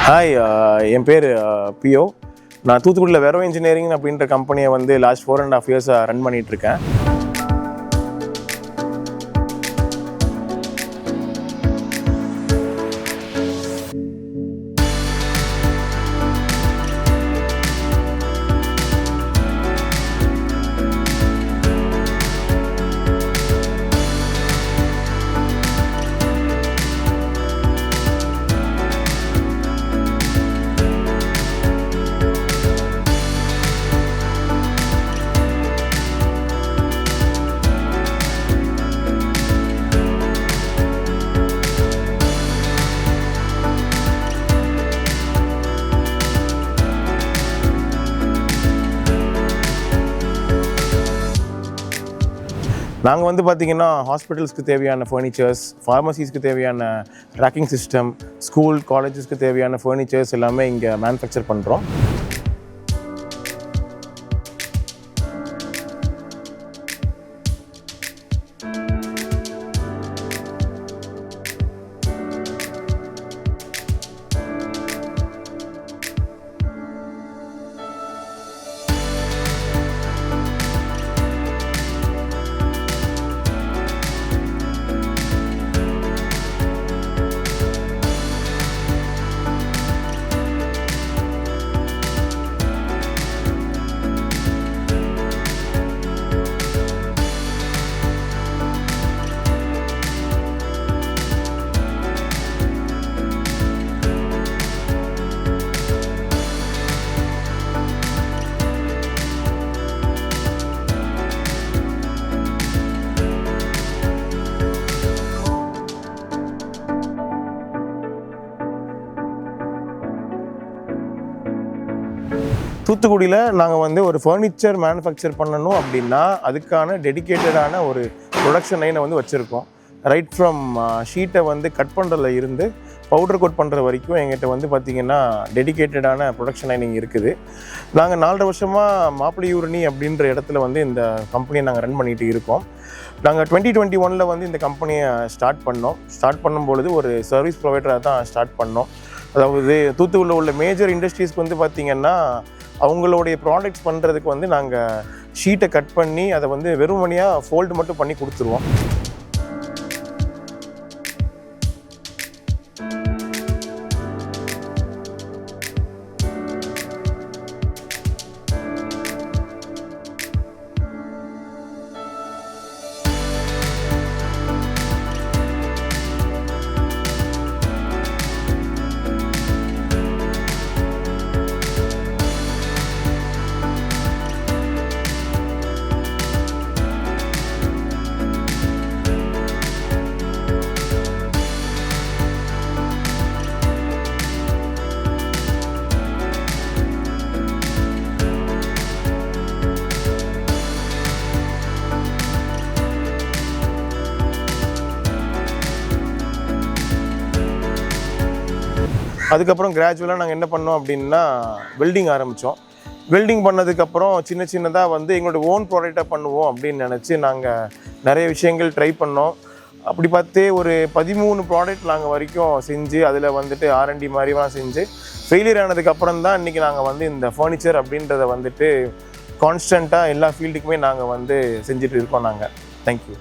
Hi, என் பேர் பியோ. நான் தூத்துக்குடியில் வெரோ இன்ஜினியரிங் அப்படின்ற கம்பெனியை வந்து லாஸ்ட் 4.5 years ரன் பண்ணிகிட்ருக்கேன். நாங்கள் வந்து பார்த்திங்கன்னா ஹாஸ்பிட்டல்ஸ்க்கு தேவையான ஃபர்னிச்சர்ஸ், ஃபார்மசிஸ்க்கு தேவையான ட்ராக்கிங் சிஸ்டம், ஸ்கூல் காலேஜஸ்க்கு தேவையான ஃபர்னிச்சர்ஸ் எல்லாமே இங்கே மேனுஃபேக்சர் பண்ணுறோம். தூத்துக்குடியில் நாங்கள் வந்து ஒரு ஃபர்னிச்சர் மேனுஃபேக்சர் பண்ணணும் அப்படின்னா அதுக்கான டெடிக்கேட்டடான ஒரு ப்ரொடக்ஷன் லைனை வந்து வச்சுருக்கோம். ரைட் ஃப்ரம் ஷீட்டை வந்து கட் பண்ணுறதுல இருந்து பவுடர் கோட் பண்ணுற வரைக்கும் எங்கிட்ட வந்து பார்த்திங்கன்னா டெடிக்கேட்டடான ப்ரொடக்ஷன் லைனிங் இருக்குது. நாங்கள் 4.5 வருஷமாக மாப்பிள்ளையூரணி அப்படின்ற இடத்துல வந்து இந்த கம்பெனியை நாங்கள் ரன் பண்ணிகிட்டு இருக்கோம். நாங்கள் 2021 வந்து இந்த கம்பெனியை ஸ்டார்ட் பண்ணும்பொழுது ஒரு சர்வீஸ் ப்ரொவைடராக தான் ஸ்டார்ட் பண்ணோம். அதாவது தூத்துக்குடியில் உள்ள மேஜர் இண்டஸ்ட்ரீஸ்க்கு வந்து பார்த்திங்கன்னா அவங்களுடைய ப்ராடக்ட்ஸ் பண்ணுறதுக்கு வந்து நாங்கள் ஷீட்டை கட் பண்ணி அதை வந்து வெறுமனையாக ஃபோல்டு மட்டும் பண்ணி கொடுத்துருவோம். அதுக்கப்புறம் கிராஜுவலாக நாங்கள் என்ன பண்ணோம் அப்படின்னா வெல்டிங் ஆரம்பித்தோம். வெல்டிங் பண்ணதுக்கப்புறம் சின்னதாக வந்து எங்களோட ஓன் ப்ராடக்டாக பண்ணுவோம் அப்படின்னு நினச்சி நாங்கள் நிறைய விஷயங்கள் ட்ரை பண்ணோம். அப்படி பார்த்தே ஒரு 13 ப்ராடக்ட் நாங்கள் வரைக்கும் செஞ்சு அதில் வந்துட்டு R&D மாதிரிலாம் செஞ்சு ஃபெயிலியர் ஆனதுக்கப்புறம் தான் இன்றைக்கி நாங்கள் வந்து இந்த ஃபர்னிச்சர் அப்படின்றத வந்துட்டு கான்ஸ்டண்ட்டாக எல்லா ஃபீல்டுக்குமே நாங்கள் வந்து செஞ்சுட்டு இருக்கோம். நாங்கள் தேங்க்யூ.